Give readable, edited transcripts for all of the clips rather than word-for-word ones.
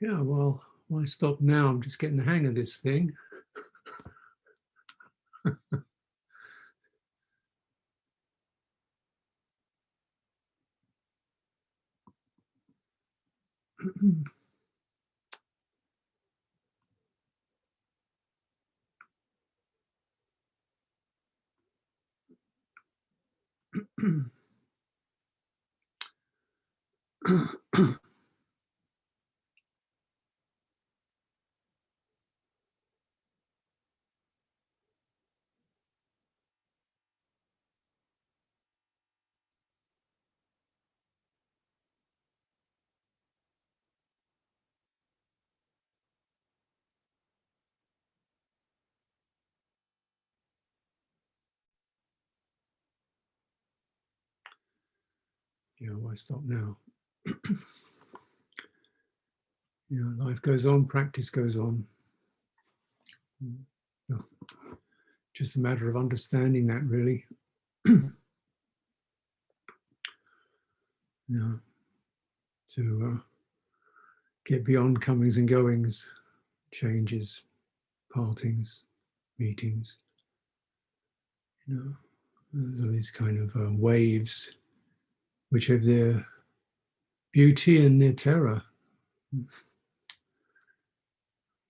Yeah, well, why stop now? I'm just getting the hang of this thing. Yeah, why stop now? Life goes on, practice goes on. Just a matter of understanding that, really. To get beyond comings and goings, changes, partings, meetings. There's all these kind of waves which have their beauty and their terror.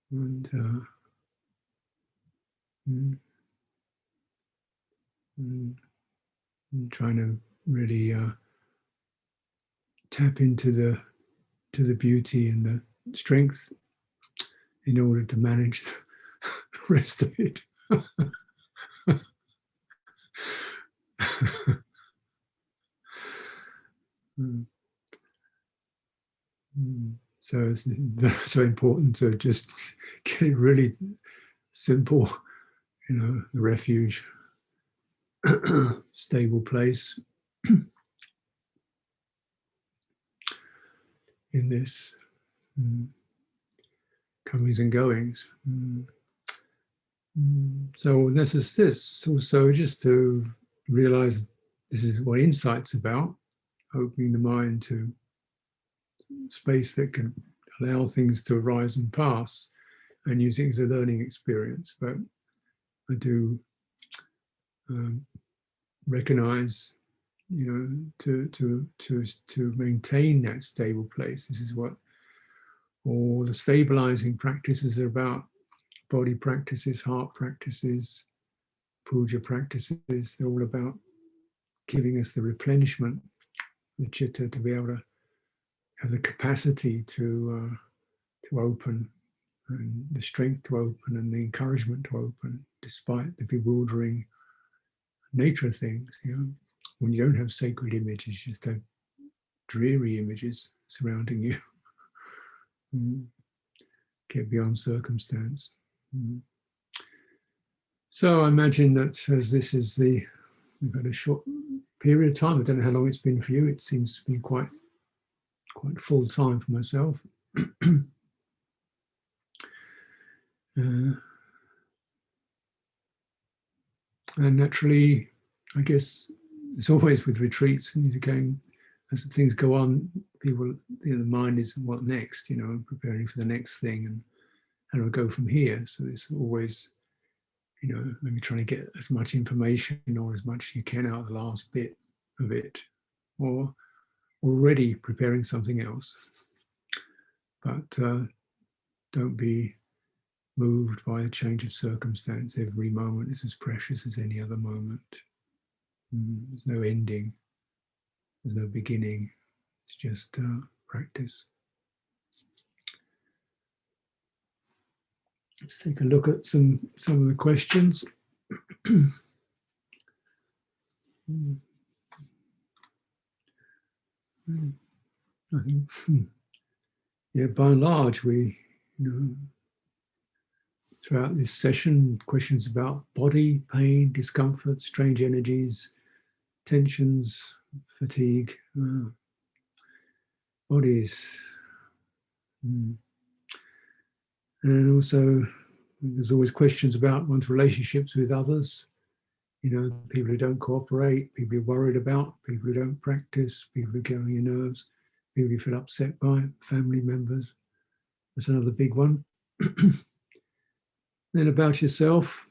And trying to really tap into the beauty and the strength in order to manage the rest of it. So it's so important to just get it really simple, the refuge, stable place in this comings and goings. So this is this also just to realize this is what insight's about, opening the mind to space that can allow things to arise and pass and using it as a learning experience. But I do recognize, to maintain that stable place. This is what all the stabilizing practices are about. Body practices, heart practices, puja practices, they're all about giving us the replenishment, the citta, to be able to have the capacity to open, and the strength to open, and the encouragement to open, despite the bewildering nature of things. When you don't have sacred images, you just have dreary images surrounding you. Get beyond circumstance. So I imagine that as this is we've had a short period of time. I don't know how long it's been for you. It seems to be quite full time for myself. And naturally, I guess it's always with retreats, and you're going, as things go on, people, the mind is what next, preparing for the next thing, and how do I go from here? So it's always, maybe trying to get as much information or as much you can out of the last bit of it, or already preparing something else. But don't be moved by a change of circumstance. Every moment is as precious as any other moment. There's no ending. There's no beginning. It's just practice. Let's take a look at some of the questions. I think, yeah, by and large, we, throughout this session, questions about body, pain, discomfort, strange energies, tensions, fatigue, bodies. And also, there's always questions about one's relationships with others. People who don't cooperate, people you're worried about, people who don't practice, people who get on your nerves, people you feel upset by, family members. That's another big one. Then about yourself,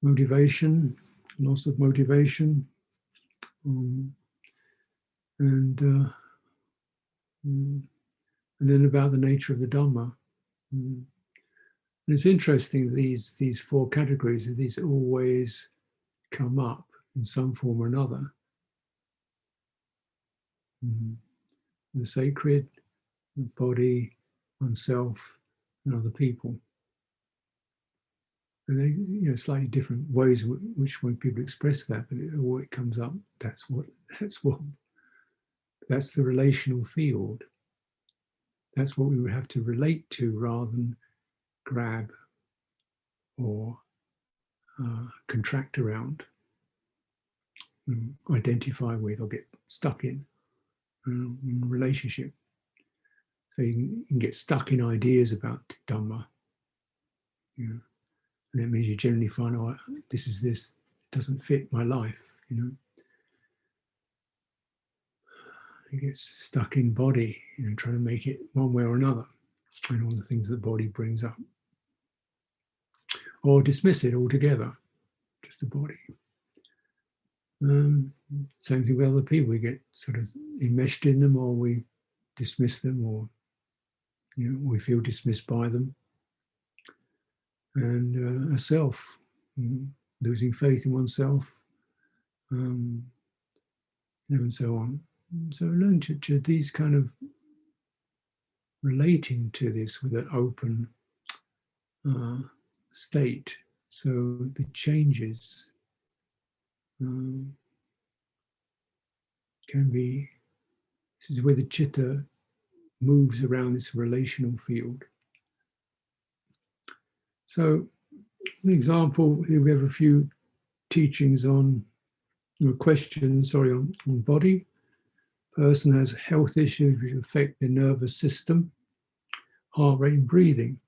motivation, loss of motivation, and then about the nature of the Dhamma. And it's interesting, these four categories, these always come up in some form or another. The sacred, the body, oneself, and other people. And they, slightly different ways which way people express that, but it comes up. That's the relational field. That's what we would have to relate to rather than grab or contract around, identify with, or get stuck in relationship. So you can get stuck in ideas about Dhamma. And that means you generally find, oh, this doesn't fit my life. You get stuck in body, trying to make it one way or another, and all the things the body brings up. Or dismiss it altogether, just the body. Same thing with other people. We get sort of enmeshed in them, or we dismiss them, or we feel dismissed by them. And a self, losing faith in oneself, and so on. So learn to these kind of relating to this with an open state. So the changes can be, this is where the citta moves around this relational field. So, an example, here we have a few teachings on, questions, on body. Person has health issues which affect the nervous system, heart rate and breathing.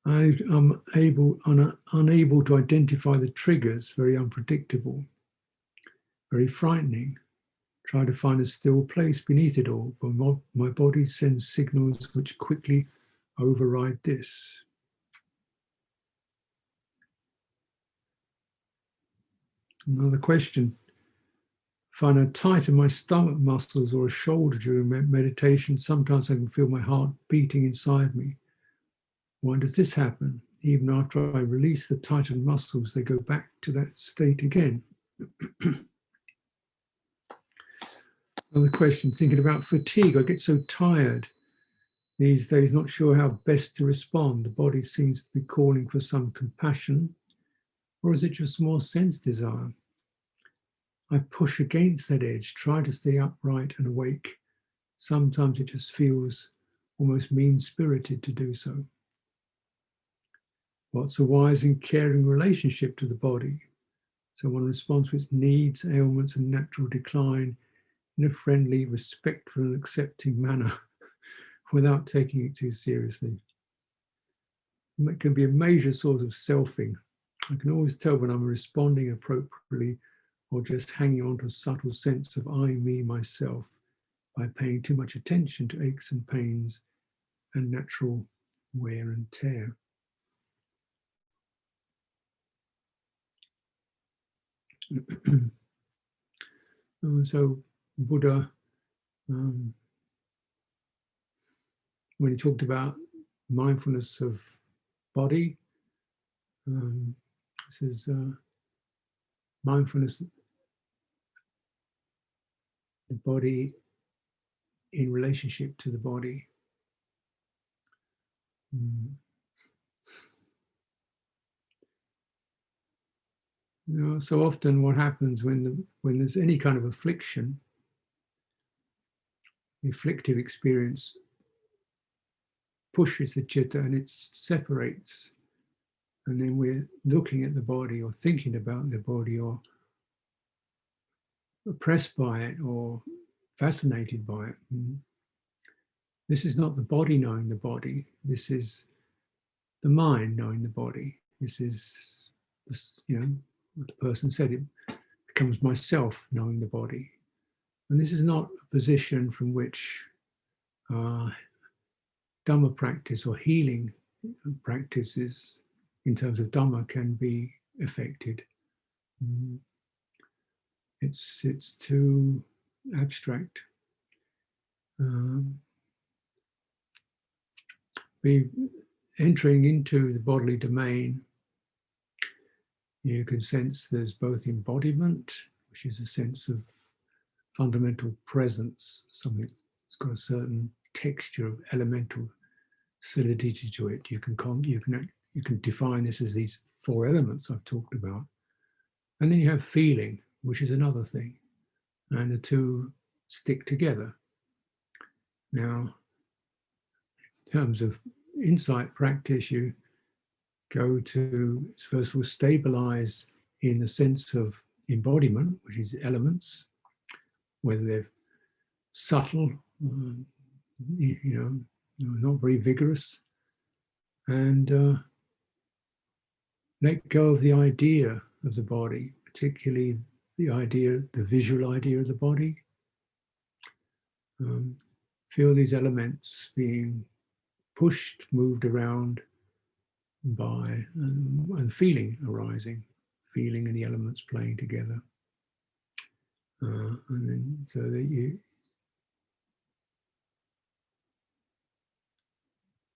I'm unable to identify the triggers, very unpredictable, very frightening. Try to find a still place beneath it all, but my body sends signals which quickly override this. Another question. Find a tight in my stomach muscles or a shoulder during meditation. Sometimes I can feel my heart beating inside me. Why does this happen? Even after I release the tightened muscles, they go back to that state again. Another question, thinking about fatigue. I get so tired these days, not sure how best to respond. The body seems to be calling for some compassion, or is it just more sense desire? I push against that edge, try to stay upright and awake. Sometimes it just feels almost mean-spirited to do so. What's a wise and caring relationship to the body? So one responds to its needs, ailments, and natural decline in a friendly, respectful, and accepting manner without taking it too seriously. It can be a major source of selfing. I can always tell when I'm responding appropriately or just hanging on to a subtle sense of I, me, myself by paying too much attention to aches and pains and natural wear and tear. So Buddha, when he talked about mindfulness of body, this is mindfulness, the body in relationship to the body. So often what happens when there's any kind of affliction, the afflictive experience pushes the citta and it separates. And then we're looking at the body or thinking about the body or oppressed by it or fascinated by it. This is not the body knowing the body. This is the mind knowing the body. This is, what the person said, it becomes myself knowing the body. And this is not a position from which Dhamma practice or healing practices in terms of Dhamma can be affected. It's too abstract. Be entering into the bodily domain, you can sense there's both embodiment, which is a sense of fundamental presence, something that's got a certain texture of elemental solidity to it. You can define this as these four elements I've talked about. And then you have feeling, which is another thing. And the two stick together. Now, in terms of insight practice, you go to, first of all, stabilize in the sense of embodiment, which is elements, whether they're subtle, not very vigorous, and let go of the idea of the body, particularly the visual idea of the body. Feel these elements being pushed, moved around by, and feeling arising, feeling and the elements playing together. And then so that you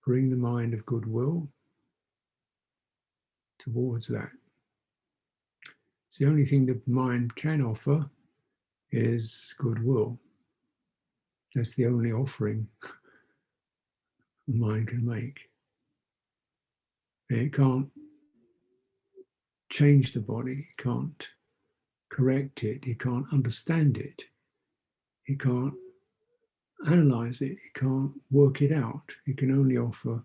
bring the mind of goodwill towards that. It's the only thing the mind can offer is goodwill. That's the only offering the mind can make. And it can't change the body, it can't correct it, it can't understand it, it can't analyze it, it can't work it out. It can only offer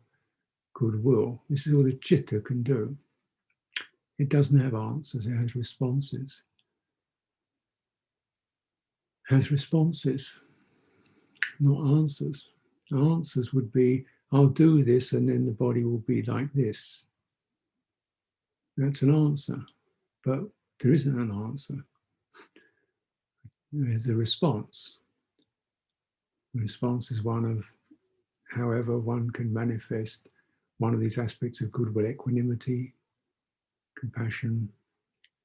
goodwill. This is all the citta can do. It doesn't have answers, it has responses. It has responses, not answers. Answers would be, I'll do this and then the body will be like this. That's an answer, but there isn't an answer. There's a response. The response is one of however one can manifest one of these aspects of goodwill: equanimity, compassion,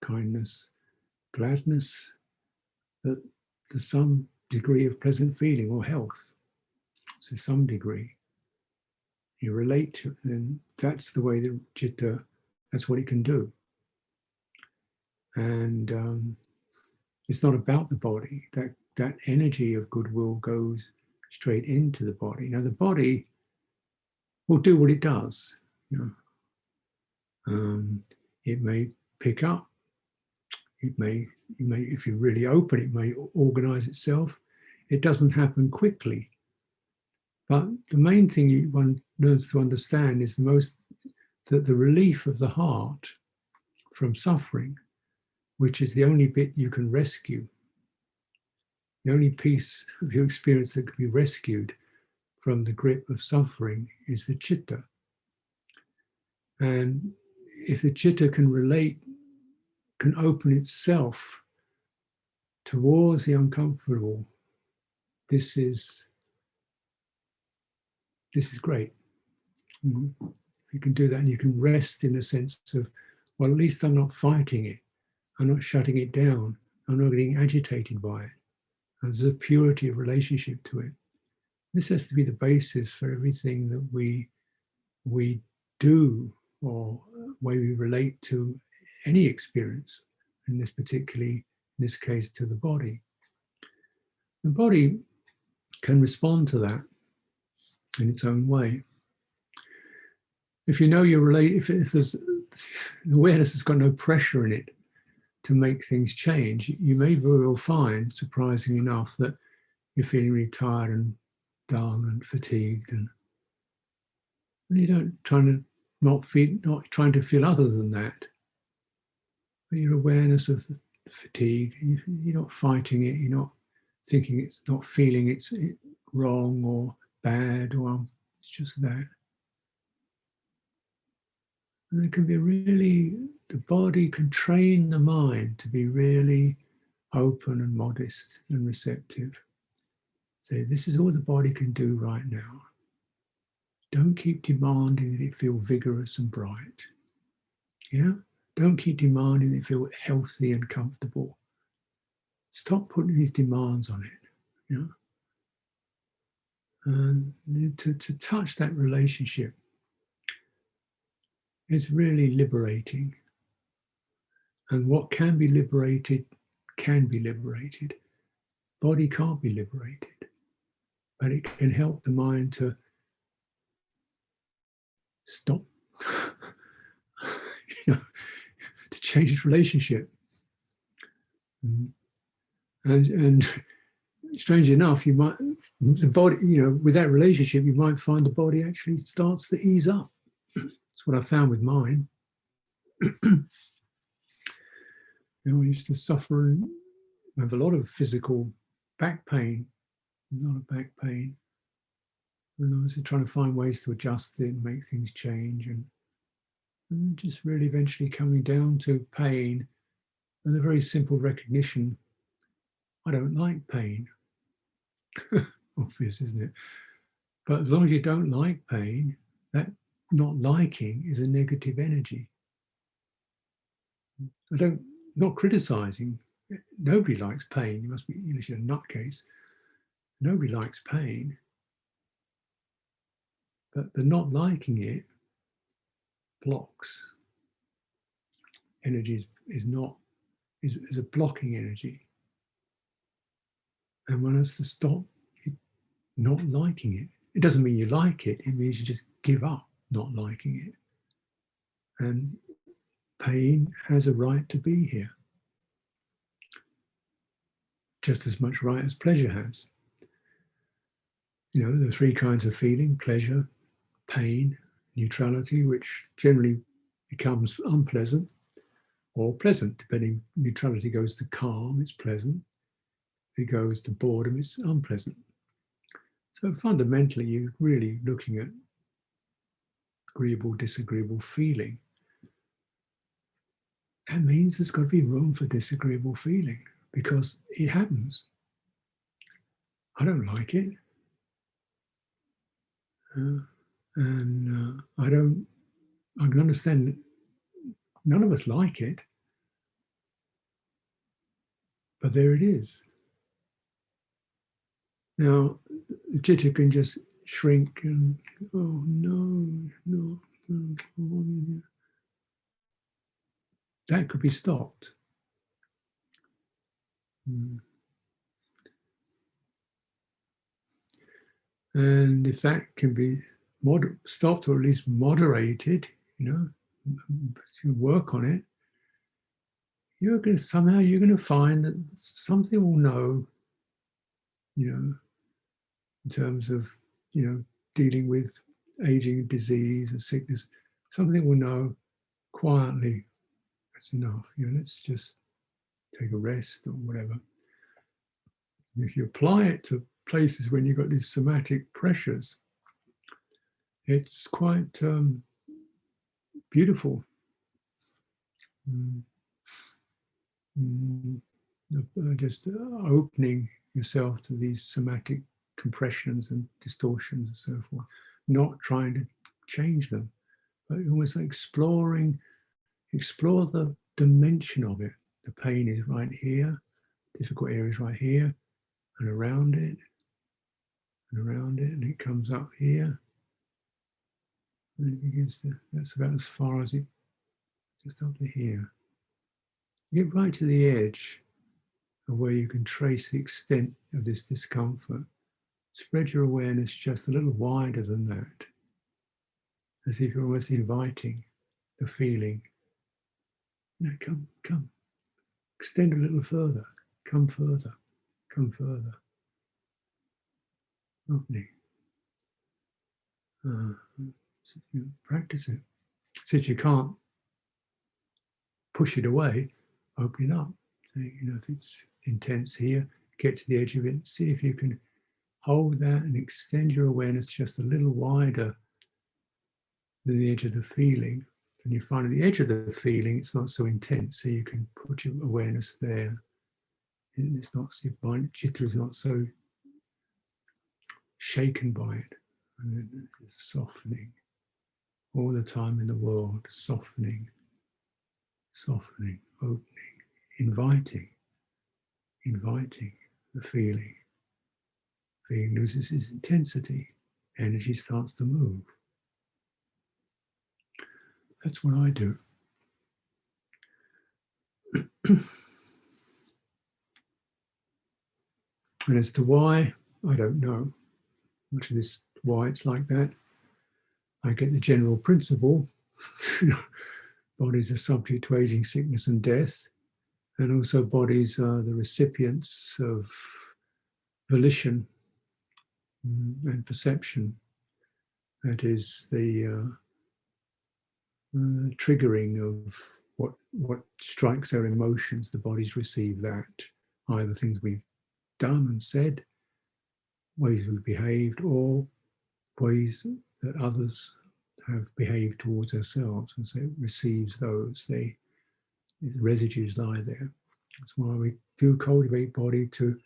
kindness, gladness, that to some degree of pleasant feeling or health. To some degree. You relate to it, and that's the way the citta, that's what it can do. And it's not about the body. That energy of goodwill goes straight into the body. Now the body will do what it does. It may pick up. It may, if you're really open, it may organize itself. It doesn't happen quickly. But the main thing one learns to understand is that the relief of the heart from suffering, which is the only bit you can rescue, the only piece of your experience that can be rescued from the grip of suffering, is the citta. And if the citta can open itself towards the uncomfortable, this is great. If you can do that, and you can rest in the sense of, well, at least I'm not fighting it. I'm not shutting it down. I'm not getting agitated by it. And there's a purity of relationship to it. This has to be the basis for everything that we do, or way we relate to any experience, in this case to the body. The body can respond to that in its own way. If you know if there's awareness has got no pressure in it to make things change, you may very well find, surprisingly enough, that you're feeling really tired and dull and fatigued, and you don't not trying to feel other than that. But your awareness of the fatigue, you're not fighting it, you're not thinking it's not feeling it's wrong or bad, or it's just that. And it can be really, the body can train the mind to be really open and modest and receptive. Say, this is all the body can do right now. Don't keep demanding that it feel vigorous and bright. Yeah? Don't keep demanding that it feel healthy and comfortable. Stop putting these demands on it. You know? And to touch that relationship is really liberating. And what can be liberated can be liberated. Body can't be liberated, but it can help the mind to stop, you know, to change its relationship. And strangely enough, you might, the body, you know, with that relationship, you might find the body actually starts to ease up. That's what I found with mine. You know, I used to suffer and have a lot of physical back pain, a lot of back pain. And I was trying to find ways to adjust it and make things change. And just really eventually coming down to pain and a very simple recognition, I don't like pain. Obvious, isn't it? But as long as you don't like pain, that not liking is a negative energy. Not criticizing. Nobody likes pain. You must be, unless you're a nutcase. Nobody likes pain. But the not liking it blocks. Energy is a blocking energy. And one has to stop not liking it. It doesn't mean you like it. It means you just give up not liking it. And pain has a right to be here. Just as much right as pleasure has. You know, there are three kinds of feeling: pleasure, pain, neutrality, which generally becomes unpleasant or pleasant, depending. Neutrality goes to calm, it's pleasant. If it goes to boredom, it's unpleasant. So fundamentally, you're really looking at agreeable, disagreeable feeling. That means there's got to be room for disagreeable feeling, because it happens. I don't like it. I can understand that none of us like it, but there it is. Now, the citta can just shrink and, oh no. That could be stopped. And if that can be stopped or at least moderated, you know, to work on it, you're going to find that something will know, you know, in terms of, you know, dealing with aging, disease, and sickness. Something will know quietly, that's enough. You know, let's just take a rest or whatever. And if you apply it to places when you've got these somatic pressures, it's quite beautiful. Just opening yourself to these somatic compressions and distortions and so forth, not trying to change them, but almost like explore the dimension of it. The pain is right here, difficult areas right here, and around it, and it comes up here, and it begins to, that's about as far as it, just up to here. Get right to the edge of where you can trace the extent of this discomfort. Spread your awareness just a little wider than that, as if you're almost inviting the feeling. Yeah, come. Extend a little further. Come further. Opening. So you practice it. Since you can't push it away, open it up. So, you know, if it's intense here, get to the edge of it. See if you can hold that and extend your awareness just a little wider than the edge of the feeling. And you find at the edge of the feeling, it's not so intense, so you can put your awareness there. It's not, your mind, citta is not so shaken by it. And it's softening all the time in the world, softening, softening, opening, inviting the feeling. Feeling loses its intensity, energy starts to move. That's what I do. And as to why, I don't know much of this, why it's like that. I get the general principle. Bodies are subject to aging, sickness, and death. And also bodies are the recipients of volition and perception. That is the triggering of what strikes our emotions. The bodies receive that, either things we've done and said, ways we've behaved, or ways that others have behaved towards ourselves. And so it receives those. The residues lie there. That's why we do cultivate body, to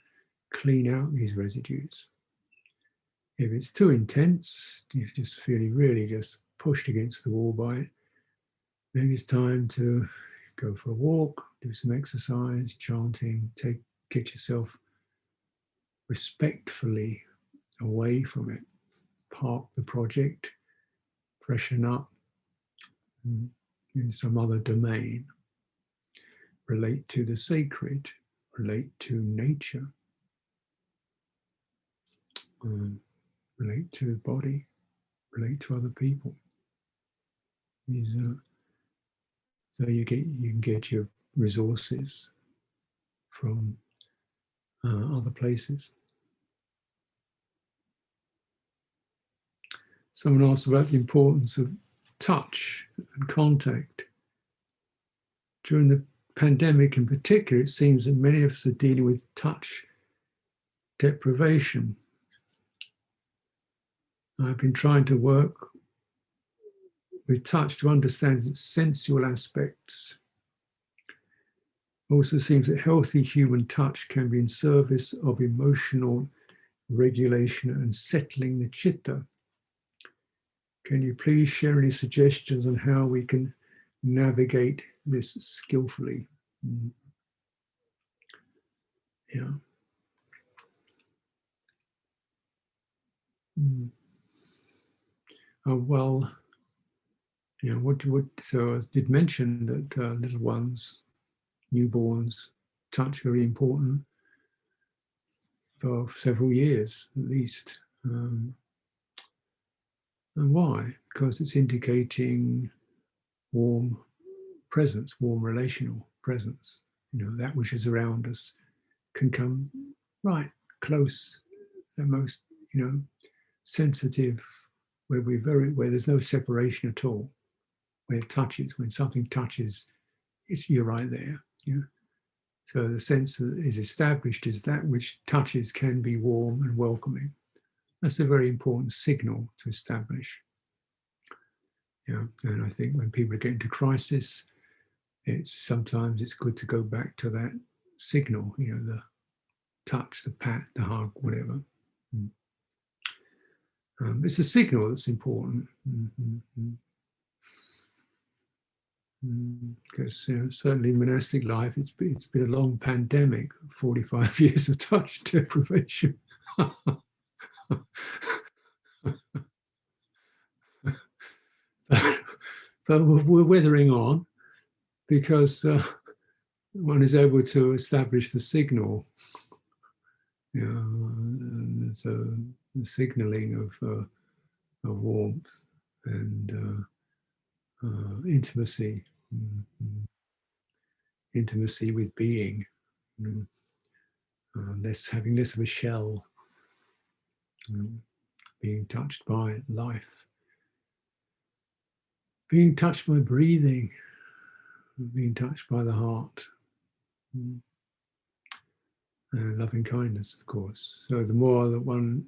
clean out these residues. If it's too intense, you're just feeling really just pushed against the wall by it, maybe it's time to go for a walk, do some exercise, chanting, get yourself respectfully away from it, park the project, freshen up in some other domain, relate to the sacred, relate to nature, relate to the body, relate to other people. So you can get your resources from other places. Someone asked about the importance of touch and contact. During the pandemic in particular, it seems that many of us are dealing with touch deprivation. I've been trying to work with touch to understand its sensual aspects. Also seems that healthy human touch can be in service of emotional regulation and settling the citta. Can you please share any suggestions on how we can navigate this skillfully? Yeah. Well, you know, so I did mention that little ones, newborns, touch very important for several years at least. And why? Because it's indicating warm presence, warm relational presence. You know, that which is around us can come right close, the most, you know, sensitive, where there's no separation at all, where it touches, when something touches, you're right there. You know? So the sense that is established is that which touches can be warm and welcoming. That's a very important signal to establish. Yeah, and I think when people get into crisis, sometimes it's good to go back to that signal, you know, the touch, the pat, the hug, whatever. It's a signal that's important. Because certainly in monastic life, it's been a long pandemic, 45 years of touch deprivation. But we're withering on, because one is able to establish the signal, you know, so the signaling of warmth and intimacy, intimacy with being, having less of a shell, being touched by life, being touched by breathing, being touched by the heart, and loving kindness, of course. So the more that one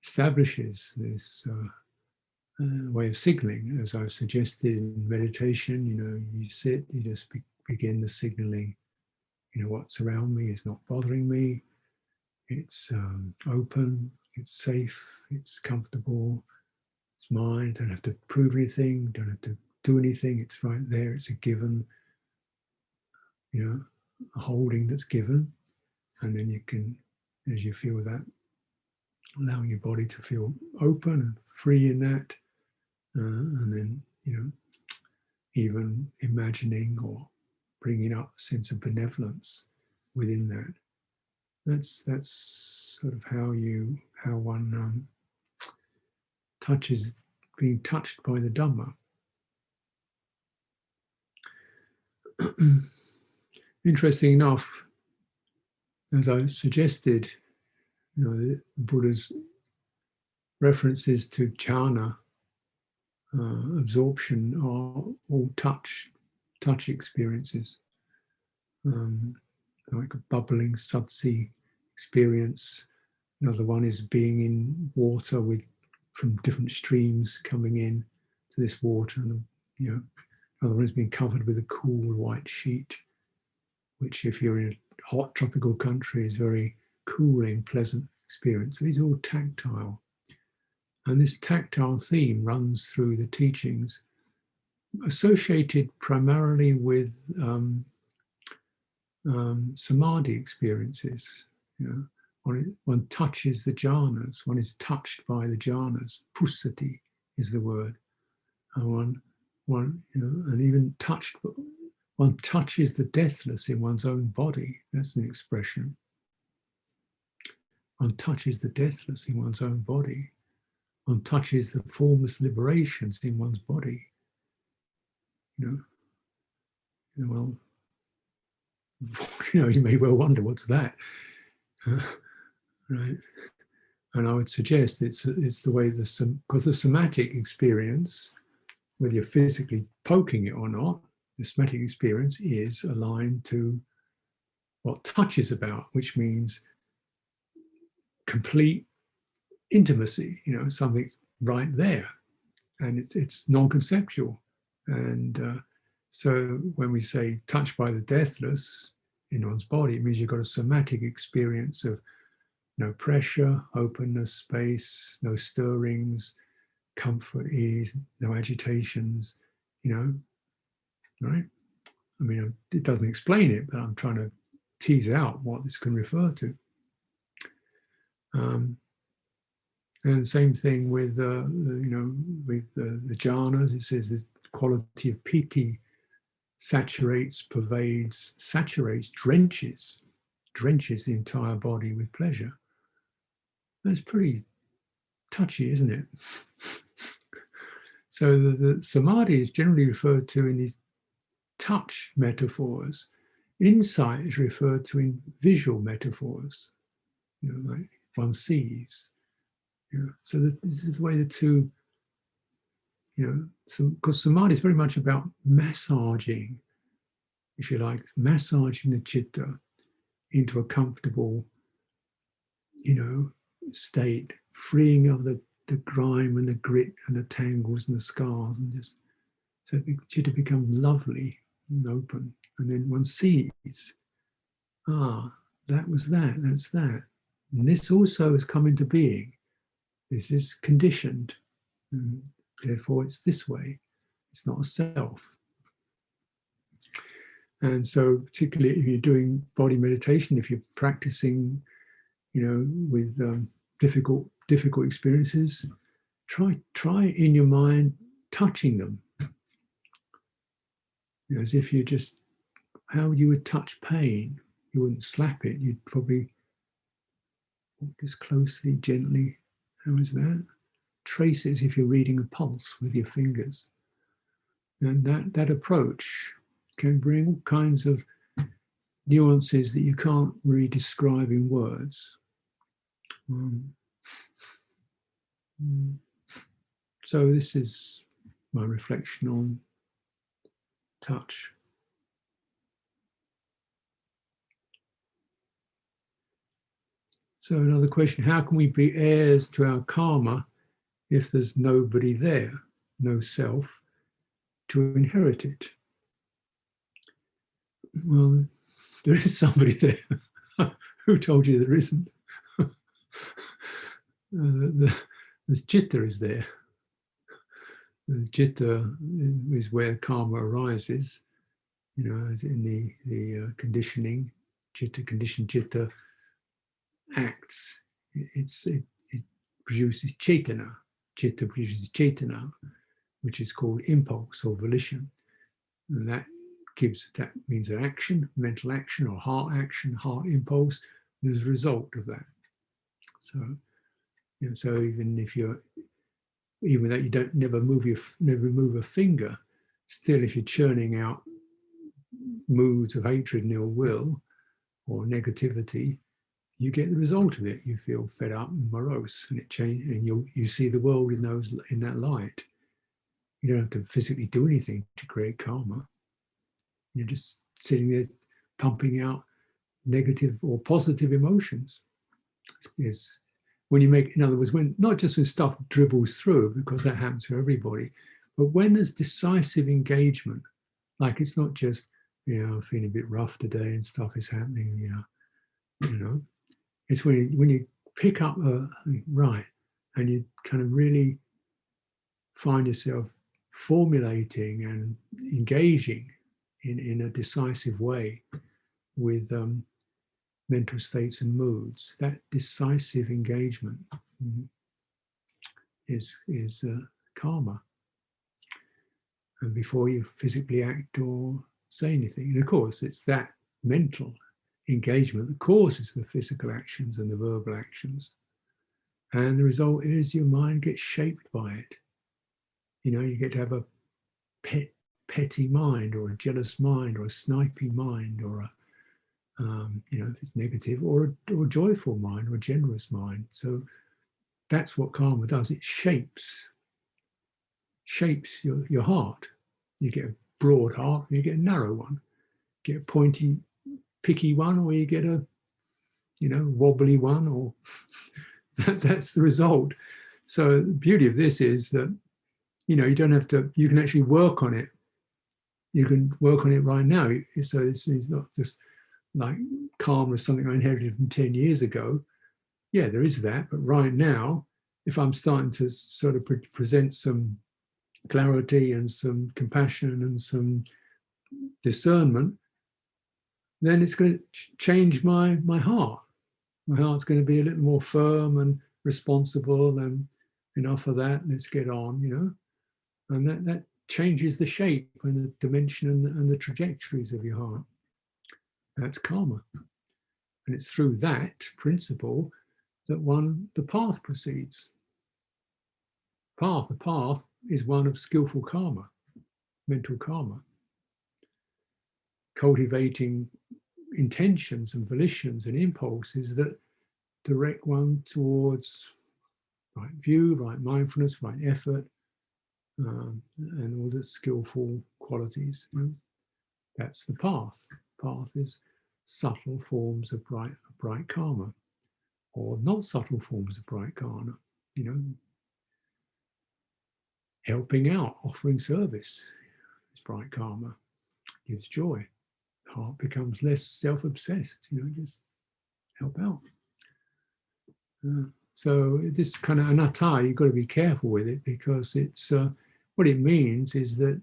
establishes this way of signaling, as I've suggested in meditation, you know, you sit, you just begin the signaling what's around me is not bothering me. It's open, it's safe, it's comfortable, it's mine. Don't have to prove anything, don't have to do anything. It's right there, it's a given, a holding that's given. And then you can, as you feel that, allowing your body to feel open and free in that. And then, even imagining or bringing up a sense of benevolence within that. That's sort of how one touches, being touched by the Dhamma. Interesting enough, as I suggested, the Buddha's references to jhana, absorption, are all touch experiences, like a bubbling sudsy experience. Another one is being in water from different streams coming in to this water, and another one is being covered with a cool white sheet, which, if you're in a hot tropical country, is very cooling, pleasant experience. So these are all tactile. And this tactile theme runs through the teachings, associated primarily with samadhi experiences. One touches the jhanas, one is touched by the jhanas. Pusati is the word. And and even touched, one touches the deathless in one's own body. That's an expression. One touches the deathless in one's own body. One touches the formless liberations in one's body. Well, you may well wonder, what's that? Right? And I would suggest it's the way because the somatic experience, whether you're physically poking it or not, the somatic experience is aligned to what touch is about, which means complete intimacy. Something's right there, and it's non-conceptual. And so when we say touched by the deathless in one's body, it means you've got a somatic experience of no pressure, openness, space, no stirrings, comfort, ease, no agitations, right? I mean, it doesn't explain it, but I'm trying to tease out what this can refer to. And same thing with, with the jhanas. It says this quality of piti saturates, pervades, saturates, drenches the entire body with pleasure. That's pretty touchy, isn't it? So the samadhi is generally referred to in these touch metaphors. Insight is referred to in visual metaphors, like one sees. So this is the way the two, because samadhi is very much about massaging, if you like, massaging the citta into a comfortable, state, freeing of the grime and the grit and the tangles and the scars, and just so the citta becomes lovely and open. And then one sees, that was that, that's that. And this also has come into being. This is conditioned. And therefore, it's this way. It's not a self. And so, particularly if you're doing body meditation, if you're practicing, with difficult experiences, try in your mind touching them. As if you just, how you would touch pain. You wouldn't slap it. You'd probably walk just closely, gently. How is that? Trace it as if you're reading a pulse with your fingers. And that approach can bring all kinds of nuances that you can't really describe in words. So this is my reflection on touch. So another question, how can we be heirs to our karma if there's nobody there, no self, to inherit it? Well, there is somebody there. Who told you there isn't? The citta is there. The citta is where karma arises, as in the conditioning. Citta, conditioned citta acts. It produces cetana. Citta produces cetana, which is called impulse or volition. And that means an action, mental action or heart action, heart impulse, as a result of that. So, so even that you don't never move a finger, still if you're churning out moods of hatred and ill will or negativity, you get the result of it. You feel fed up and morose, and it changes, and you see the world in that light. You don't have to physically do anything to create karma. You're just sitting there pumping out negative or positive emotions. Is when you make, in other words, when not just when stuff dribbles through, because that happens to everybody, but when there's decisive engagement, like it's not just, I'm feeling a bit rough today and stuff is happening, it's when you pick up right, and you kind of really find yourself formulating and engaging in a decisive way with mental states and moods. That decisive engagement is karma. And before you physically act or say anything, and of course it's that mental engagement that causes the physical actions and the verbal actions. And the result is your mind gets shaped by it. You get to have a petty mind, or a jealous mind, or a snipey mind, or if it's negative, or a joyful mind, or a generous mind. So that's what karma does. It shapes your heart. You get a broad heart, you get a narrow one. You get a pointy, picky one, or you get a wobbly one, or that's the result. So the beauty of this is that you don't have to, you can actually work on it. You can work on it right now. So it's not just like karma is something I inherited from 10 years ago. Yeah, there is that. But right now, if I'm starting to sort of present some clarity and some compassion and some discernment, then it's going to change my heart. My heart's going to be a little more firm and responsible, and enough of that, let's get on, and that changes the shape and the dimension and the trajectories of your heart. That's karma. And it's through that principle that the path proceeds. The path is one of skillful karma, mental karma. Cultivating intentions and volitions and impulses that direct one towards right view, right mindfulness, right effort, and all the skillful qualities. That's the path. Path is subtle forms of bright karma, or not subtle forms of bright karma. Helping out, offering service is bright karma. Gives joy. The heart becomes less self-obsessed. Just help out. So this kind of anatta, you've got to be careful with it, because it's what it means is that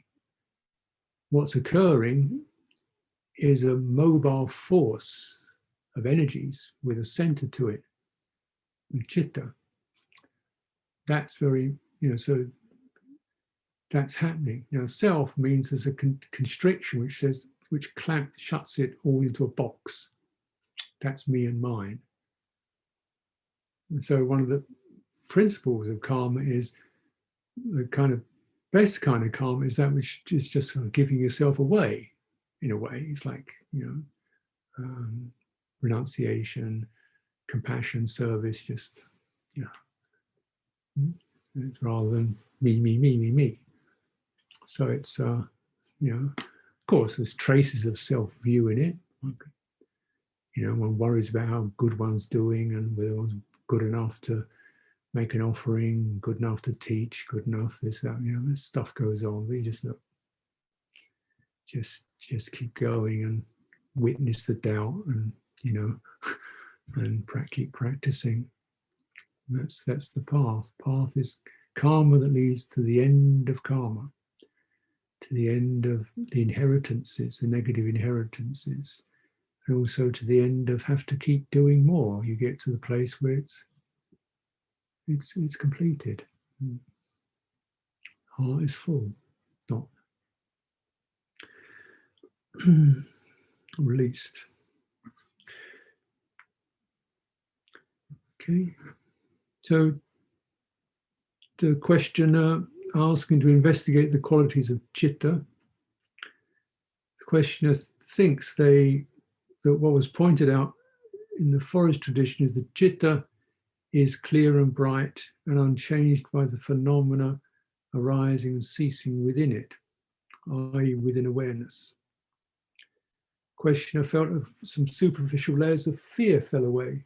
what's occurring is a mobile force of energies with a center to it, citta. That's very, so that's happening. Self means there's a constriction which shuts it all into a box. That's me and mine. And so one of the principles of karma is the kind of best kind of karma is that which is just sort of giving yourself away. In a way, it's like renunciation, compassion, service. Just it's rather than me. So it's of course there's traces of self-view in it. One worries about how good one's doing and whether one's good enough to make an offering, good enough to teach, good enough this, that, this stuff goes on. But you just keep going, and witness the doubt and, you know, and keep practicing. That's the path. Path is karma that leads to the end of karma, to the end of the inheritances, the negative inheritances, and also to the end of have to keep doing more. You get to the place where it's completed. Heart is full, not released. Okay, so the questioner asking to investigate the qualities of citta. The questioner thinks that what was pointed out in the forest tradition is that citta is clear and bright and unchanged by the phenomena arising and ceasing within it, i.e. within awareness. Questioner felt some superficial layers of fear fell away.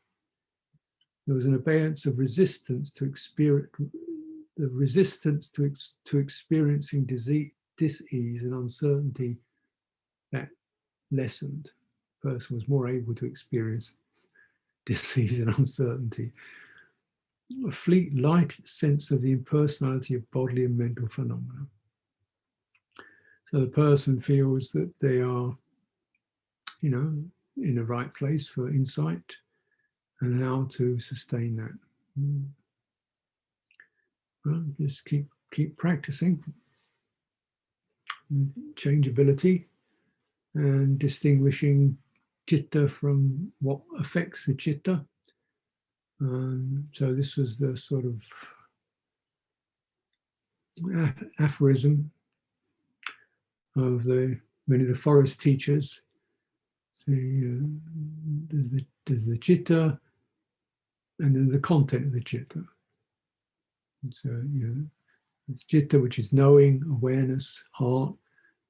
There was an abeyance of resistance to experience, the resistance to experiencing dis-ease and uncertainty that lessened. The person was more able to experience dis-ease and uncertainty. A fleet, light sense of the impersonality of bodily and mental phenomena. So the person feels that they are, you know, in the right place for insight and how to sustain that. Well, just keep practicing. Changeability and distinguishing citta from what affects the citta. So this was the sort of aphorism of many of the forest teachers. So there's the citta, and then the content of the citta. And so there's citta, which is knowing, awareness, heart,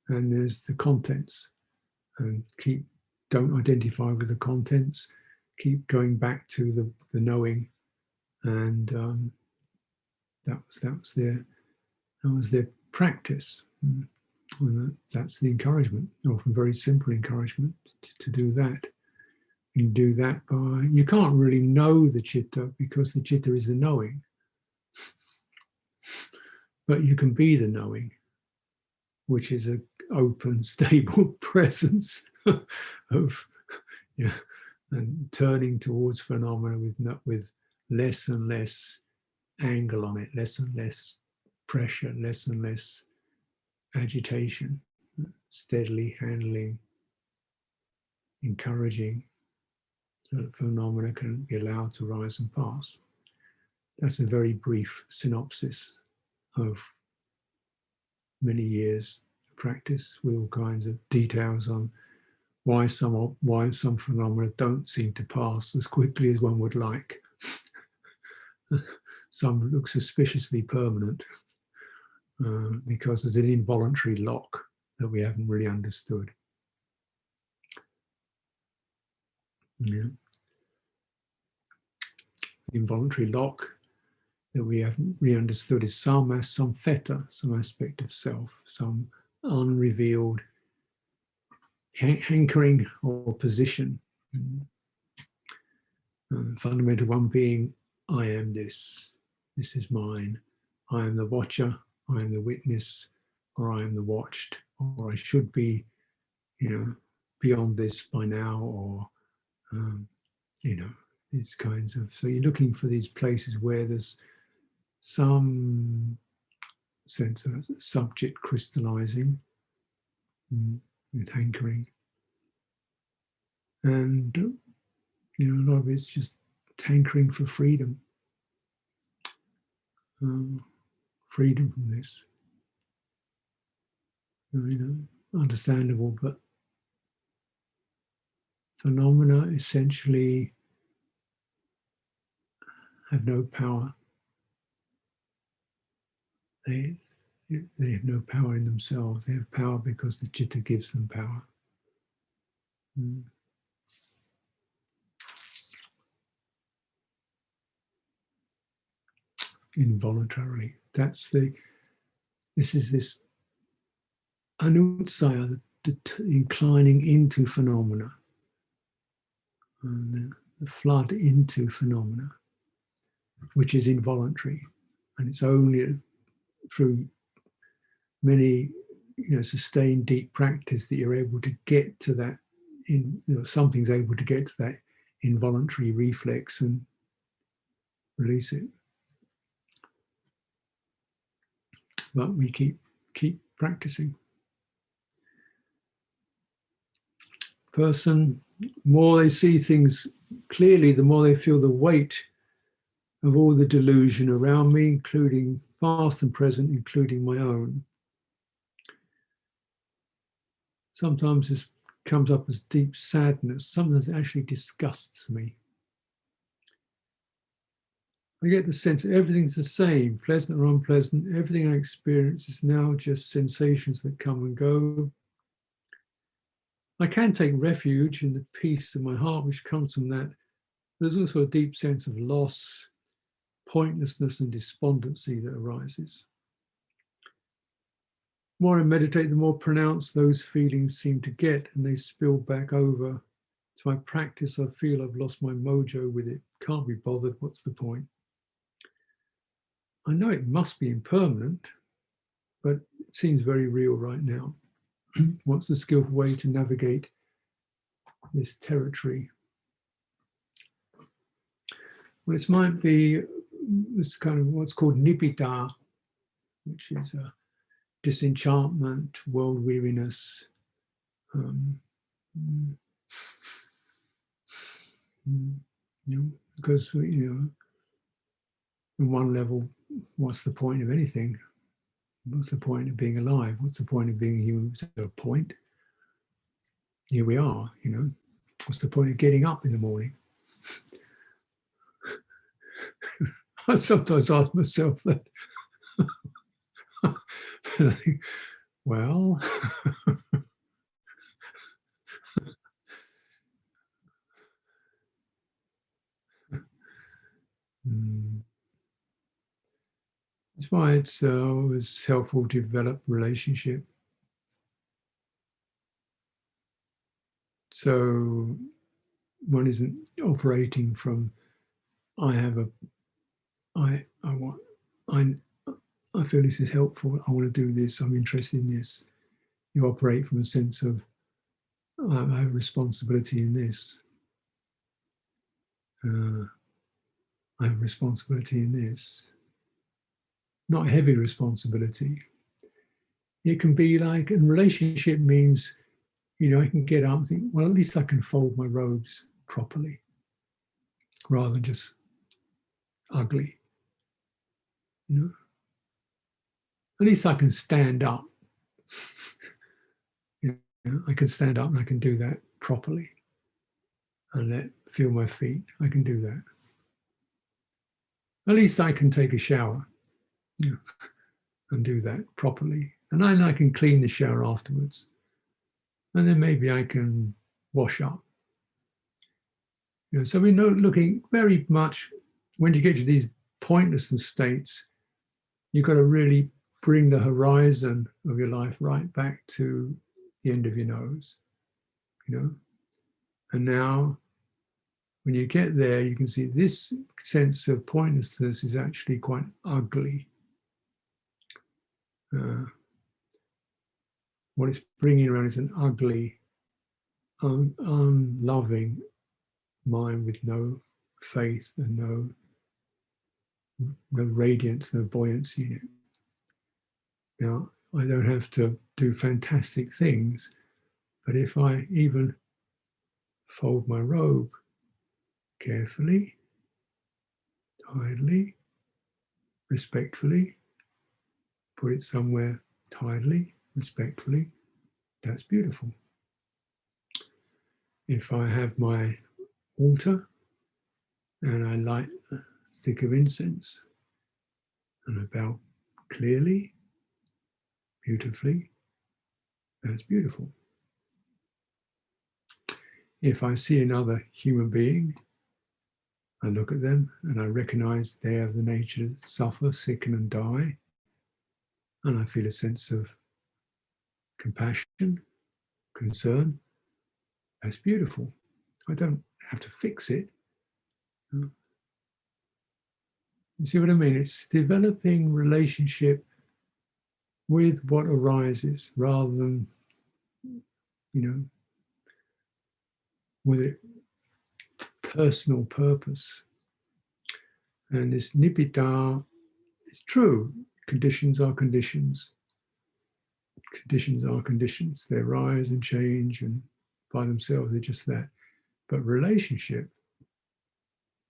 and there's the contents. And don't identify with the contents. Keep going back to the knowing, and that was their practice. And that's the encouragement, often very simple encouragement to do that. You do that you can't really know the citta because the citta is the knowing, but you can be the knowing, which is an open, stable presence of, and turning towards phenomena with less and less angle on it, less and less pressure, less and less agitation, steadily handling, encouraging, so that phenomena can be allowed to rise and pass. That's a very brief synopsis of many years of practice with all kinds of details on why some phenomena don't seem to pass as quickly as one would like. Some look suspiciously permanent because there's an involuntary lock that we haven't really understood. Yeah. The involuntary lock that we haven't really understood is some fetter, some aspect of self, some unrevealed hankering or position. Fundamental one being, I am this is mine, I am the watcher, I am the witness, or I am the watched, or I should be, beyond this by now, or, these kinds of, so you're looking for these places where there's some sense of subject crystallizing with hankering. And, a lot of it's just hankering for freedom. Freedom from this. Understandable, but phenomena essentially have no power. They have no power in themselves. They have power because the citta gives them power. Involuntarily. This is this anutsaya, inclining into phenomena, and the flood into phenomena, which is involuntary, and it's only through many, sustained deep practice that you're able to get to that. Something's able to get to that involuntary reflex and release it. But we keep practicing. Person, more they see things clearly, the more they feel the weight of all the delusion around me, including past and present, including my own. Sometimes this comes up as deep sadness. Sometimes it actually disgusts me. I get the sense that everything's the same, pleasant or unpleasant. Everything I experience is now just sensations that come and go. I can take refuge in the peace of my heart, which comes from that. There's also a deep sense of loss, pointlessness, and despondency that arises. The more I meditate, the more pronounced those feelings seem to get, and they spill back over to my practice. I feel I've lost my mojo with it. Can't be bothered. What's the point? I know it must be impermanent, but it seems very real right now. What's the skillful way to navigate this territory? Well, this might be this kind of what's called nibbida, which is disenchantment, world weariness. Because in one level, what's the point of anything? What's the point of being alive? What's the point of being a human? Is there a point? Here we are, What's the point of getting up in the morning? I sometimes ask myself that. And I think, well, that's why it's always helpful to develop relationship. So one isn't operating from I feel this is helpful. I want to do this. I'm interested in this. You operate from a sense of I have a responsibility in this. I have a responsibility in this. Not a heavy responsibility. It can be like, and relationship means, I can get up and think, well, at least I can fold my robes properly, rather than just ugly. At least I can stand up. I can stand up and I can do that properly. And feel my feet. I can do that. At least I can take a shower and do that properly. And then I can clean the shower afterwards. And then maybe I can wash up. So we're looking very much, when you get to these pointlessness states, you've got to really bring the horizon of your life right back to the end of your nose, And now, when you get there, you can see this sense of pointlessness is actually quite ugly. What it's bringing around is an ugly, unloving mind with no faith and no radiance, no buoyancy in it. Now, I don't have to do fantastic things, but if I even fold my robe carefully, tidily, respectfully, put it somewhere tidily, respectfully, that's beautiful. If I have my altar and I light a stick of incense and I bow clearly, beautifully, that's beautiful. If I see another human being, I look at them and I recognize they have the nature to suffer, sicken, and die. And I feel a sense of compassion concern, that's beautiful. I don't have to fix it. You see what I mean? It's developing relationship with what arises rather than, with a personal purpose. And this nibbida is true. Conditions are conditions. Conditions are conditions. They arise and change, and by themselves they're just that. But relationship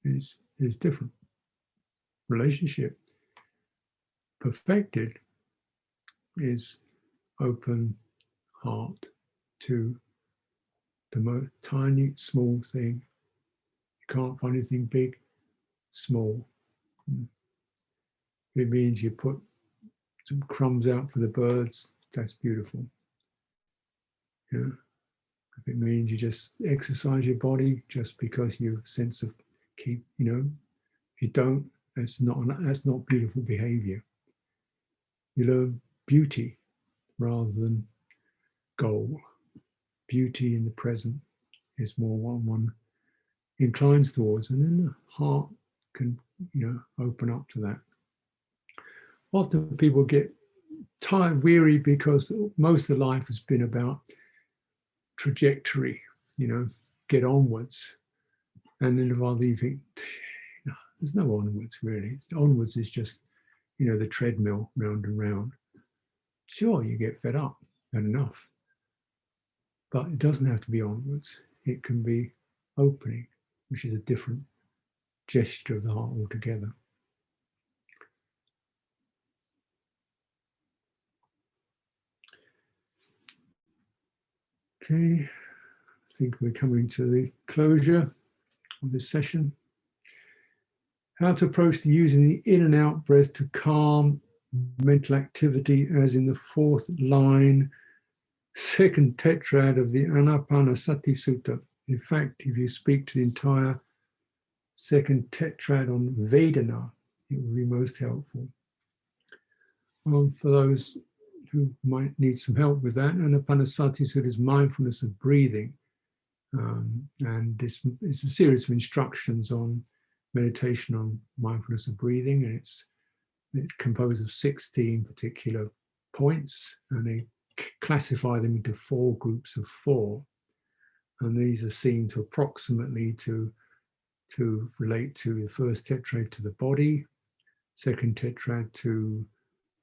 is different. Relationship perfected is open heart to the most tiny, small thing. You can't find anything big, small. It means you put some crumbs out for the birds, that's beautiful. Yeah. If it means you just exercise your body just because you sense of if you don't, that's not beautiful behavior. You learn beauty rather than goal. Beauty in the present is more what one inclines towards, and then the heart can, open up to that. Often people get tired, weary, because most of life has been about trajectory, get onwards. And then rather you think, there's no onwards really. Onwards is just, the treadmill round and round. Sure, you get fed up and enough. But it doesn't have to be onwards. It can be opening, which is a different gesture of the heart altogether. Okay, I think we're coming to the closure of this session. How to approach the using the in and out breath to calm mental activity, as in the fourth line, second tetrad of the Ānāpānasati Sutta. In fact, if you speak to the entire second tetrad on Vedana, it will be most helpful. Well, for those who might need some help with that, Ānāpānasati Sutta is mindfulness of breathing. And this is a series of instructions on meditation on mindfulness of breathing, and it's composed of 16 particular points, and they classify them into 4 groups of 4, and these are seen to approximately to relate to the first tetrad to the body, second tetrad to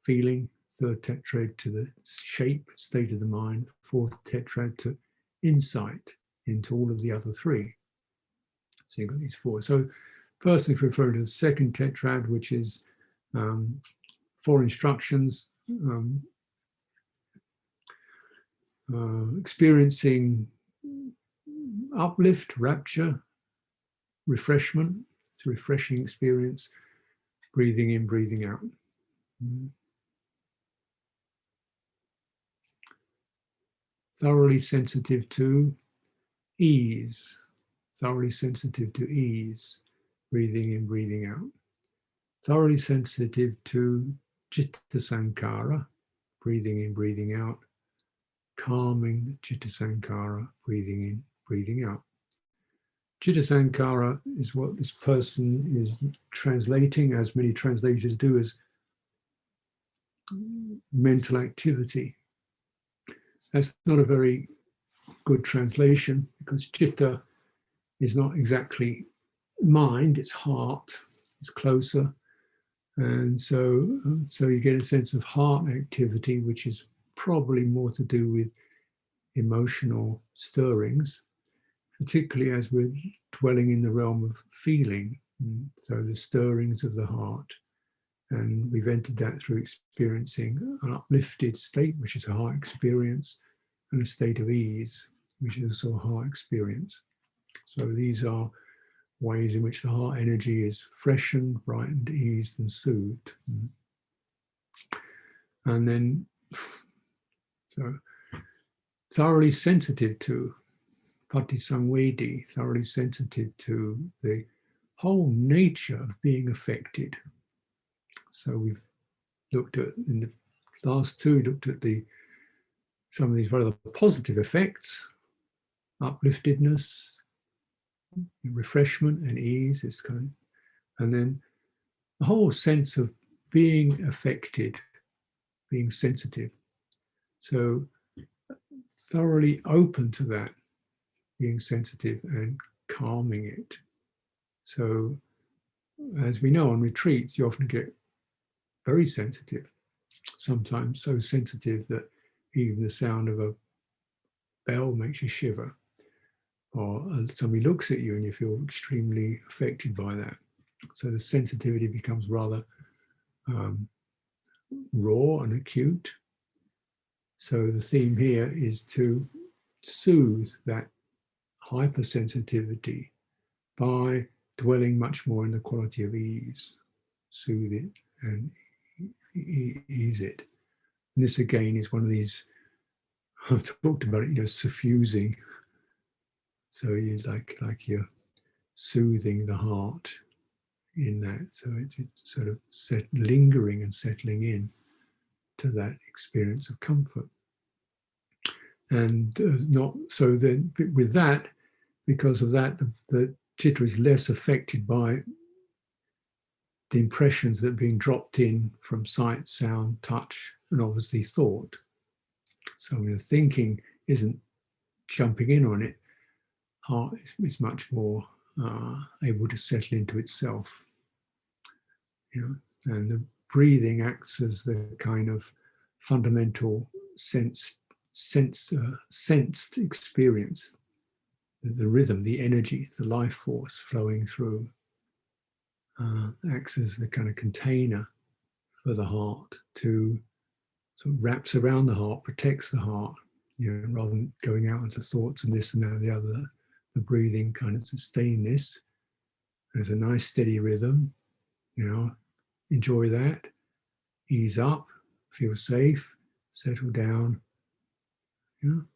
feeling, third tetrad to the shape, state of the mind, fourth tetrad to insight into all of the other 3. So you've got these 4. So first, if we refer to the second tetrad, which is 4 instructions, experiencing uplift, rapture, refreshment. It's a refreshing experience, breathing in, breathing out. Thoroughly sensitive to ease, thoroughly sensitive to ease, breathing in, breathing out. Thoroughly sensitive to citta sankara, breathing in, breathing out. Calming citta sankara, breathing in, breathing out. Citta sankara is what this person is translating, as many translators do, as mental activity. That's not a very good translation, because citta is not exactly mind, it's heart, it's closer. And so you get a sense of heart activity, which is probably more to do with emotional stirrings, particularly as we're dwelling in the realm of feeling. So the stirrings of the heart. And we've entered that through experiencing an uplifted state, which is a heart experience, and a state of ease, which is also a heart experience. So these are ways in which the heart energy is freshened, brightened, eased, and soothed. And then, so thoroughly sensitive to patisangvedi, thoroughly sensitive to the whole nature of being affected. So we've looked at, in the last 2, looked at the some of these rather positive effects, upliftedness, refreshment and ease, is kind of, and then the whole sense of being affected, being sensitive. So thoroughly open to that, being sensitive and calming it. So as we know on retreats, you often get very sensitive, sometimes so sensitive that even the sound of a bell makes you shiver, or somebody looks at you and you feel extremely affected by that. So the sensitivity becomes rather raw and acute. So the theme here is to soothe that hypersensitivity by dwelling much more in the quality of ease. Soothe it and ease it. And this again is one of these, I've talked about it, suffusing. So you like you're soothing the heart in that. So it's sort of lingering and settling in to that experience of comfort. And not so then with that, because of that, the citta is less affected by the impressions that are being dropped in from sight, sound, touch, and obviously thought. So thinking isn't jumping in on it. Heart is much more able to settle into itself. And the breathing acts as the kind of fundamental sensed experience, the rhythm, the energy, the life force flowing through, acts as the kind of container for the heart to sort of wraps around the heart, protects the heart, rather than going out into thoughts and this and that and the other. The breathing kind of sustain this. There's a nice steady rhythm, enjoy that, ease up, feel safe, settle down.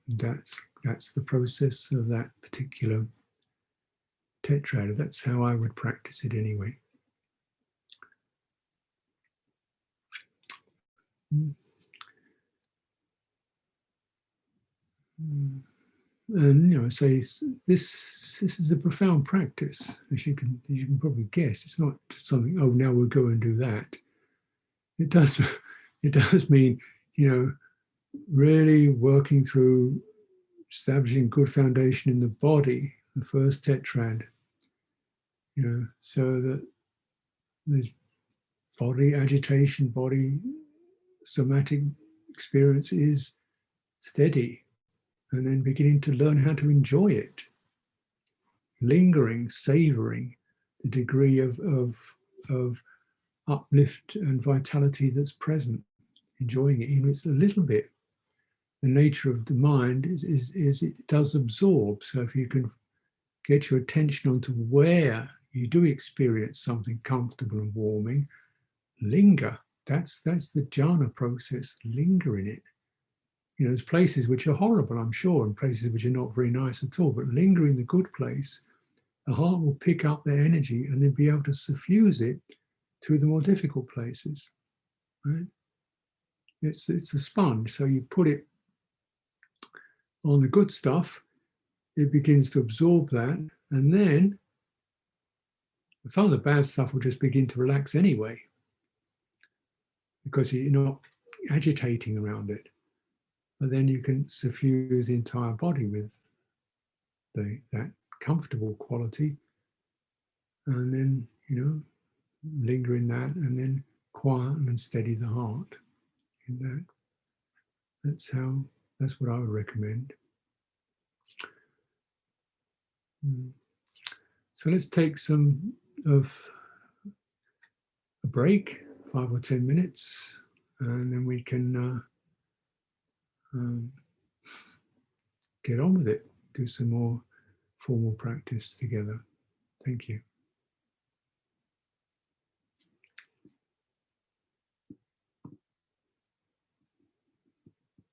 That's the process of that particular tetrad. That's how I would practice it anyway. And say this is a profound practice, as you can probably guess. It's not just something, oh, now we'll go and do that. It does mean, really working through establishing good foundation in the body, the first tetrad, so that there's body agitation, body somatic experience is steady, and then beginning to learn how to enjoy it, lingering, savoring the degree of uplift and vitality that's present, enjoying it. It's a little bit. The nature of the mind is it does absorb. So if you can get your attention onto where you do experience something comfortable and warming, linger. That's the jhana process. Linger in it. There's places which are horrible, I'm sure, and places which are not very nice at all. But linger in the good place, the heart will pick up their energy and then be able to suffuse it to the more difficult places. Right? It's a sponge. So you put it on the good stuff, it begins to absorb that, and then some of the bad stuff will just begin to relax anyway, because you're not agitating around it. But then you can suffuse the entire body with that comfortable quality, and then linger in that, and then quieten and steady the heart in that. That's what I would recommend. So let's take some of a break, 5 or 10 minutes, and then we can get on with it, do some more formal practice together. Thank you.